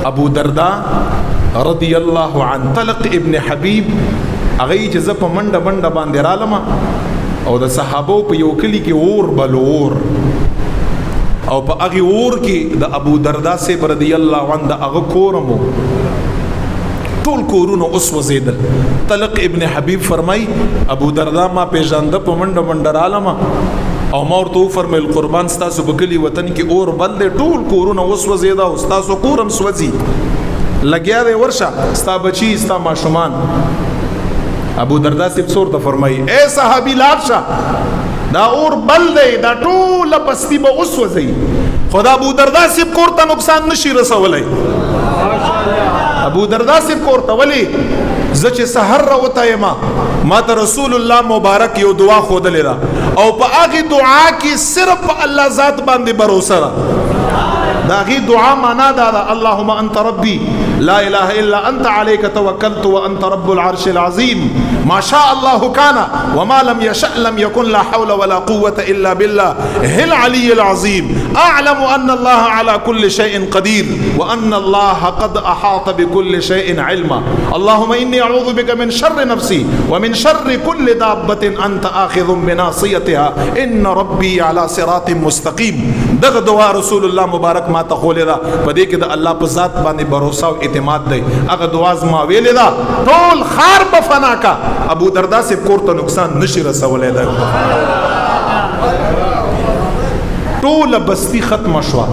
ابو دردا رضی الله عنه طلق ابن حبیب هغه چې ز په منډه منډه باندې رالم او د صحابو په یو کلی کې اور بلور او په هغه اور کې د ابو دردا سے رضی الله عنه د هغه کورمو ټول کورونو اوس وزیدل. طلق ابن حبیب فرمای ابو دردا ما پیژانده په منډه منډه رالم او ما ورته فرمایل قربان ستاسو په کلی وطن کې اور بل ټول کورونو اوس وزیدا او ستاسو کورم سوځي لګیا دی ورشه ستا بچی ستا ماشومان. ابو دردا سیب سور ته فرمای اے صحابی لاړشه دا اور بل دی دا ټول بستی به اوس وځي خدا ابو دردا سیب کور ته نقصان نشي رسولای. ابو دردا سیب کور ته ولی ز چې سحر راوته ما ته رسول الله مبارک یو دعا خودلې ده او په هغه دعا کې صرف الله ذات باندې باور سره دا غي دعا معنا دا اللهم انت ربي لا اله الا انت عليك توكلت وانت رب العرش العظيم ما شاء الله كان وما لم يشأ لم يكن لا حول ولا قوة الا بالله العلي العظيم اعلم ان الله على كل شيء قدير وان الله قد احاط بكل شيء علما اللهم اني اعوذ بك من شر نفسي ومن شر كل دابة انت آخذ بناصيتها ان ربي على صراط مستقيم. دغه دعا رسول الله مبارک ما ته خولې دا پدې کې د الله په ذات باندې باور او اعتماد دی. هغه دعا ما ویلې دا ټول خار په فنا کا ابو دردا سے کور ته نقصان نشي رسولای دا ټول بستی ختم شو.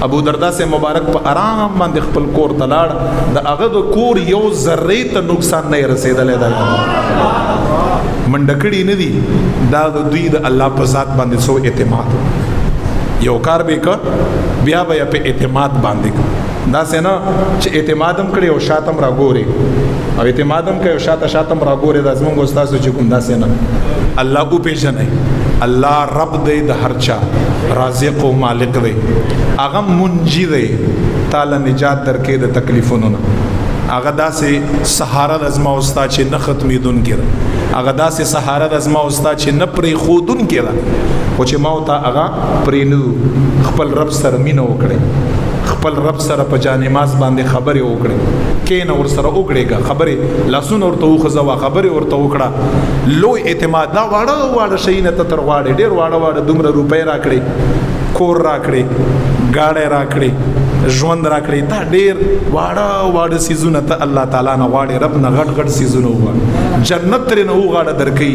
ابو دردا سے مبارک په آرام باندې خپل کور ته لاړ د هغه د کور یو ذره ته نقصان نه رسیدلې دا منډکړی نه دی دا د دوی د الله په ذات باندې سو اعتماد یو کار به ک بیا به په اعتماد باندې دا سینا چې اعتمادم کړي او شاتم را ګوري او اعتمادم کوي او شاتم را ګوري د زمونږ استاد چې کوم دا سینا الله کو پیژنې الله رب دې د هر چا رازق او مالک دی هغه منجي دی تعالی نجات درکې د تکلیفونو نه هغه داسې سهارا د ازما استاد چې نه ختمېدون کړه هغه داسې سهارا د ازما استاد چې نه پرې خودون کړه او چې ما ته هغه پرې نو خپل رب سره مینه وکړي خپل رب سره په جانماز باندې خبرې وکړي کین اور سره وکړيګه خبرې لاسونه ورته وخزوا خبرې ورته وکړه لوی اعتماد دا واړه شي نه تر واړه ډیر واړه دومره روپۍ راکړي کور راکړي گاډي راکړي ژوند راکړي دا ډیر واړه سيزونه ته الله تعالی نه واړي رب نه غټ سيزونه وغواړي جنت تر نه وغواړي درکې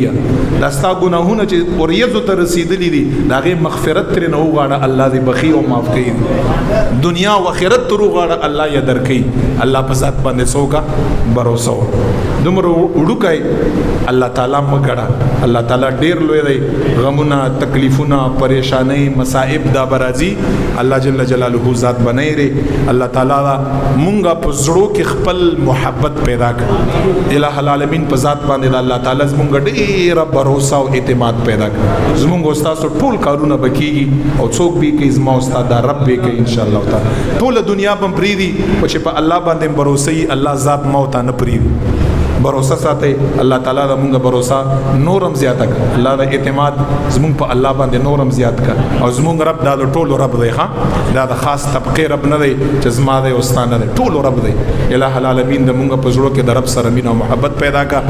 دا ستا ګناهونه چې اوریزو ته رسیدلي دي داغه مغفرت تر نه وغواړي الله دې بخي او معاف کړي دنیا او آخرت تر وغواړي الله یې درکې الله په ذات باندې څوک باور دومره وډوکای الله تعالی مګړه الله تعالی ډیر لوی دی غمونه تکلیفونه پریشانی مصائب دا برازي الله جل جلاله ذات بنای ری الله تعالی مونږه په زړه کې خپل محبت پیدا کړ الہ العالمین په ذات باندې الله تعالی زمونږ ډیر باور او اعتماد پیدا کړ زمونږ استاد ټول کارونه بکیږي او څوک به کې زما استاد رب به کې ان شاء الله تعالی ټول دنیا په پریدي او چې په الله باندې باور الله ذات موت نه پریدي باور ساتي الله تعالی دا مونږه باور نورم زیات کړ الله دا اعتماد زمونږ په الله باندې نورم زیات کړ او زمونږ رب دا ټول رب دی ښا دا د خاص طبقه رب نه دی چې زما دی او ستانه دی ټول رب دی الہ العالمین د مونږ په زړه کې د رب سره مینه او محبت پیدا کړه.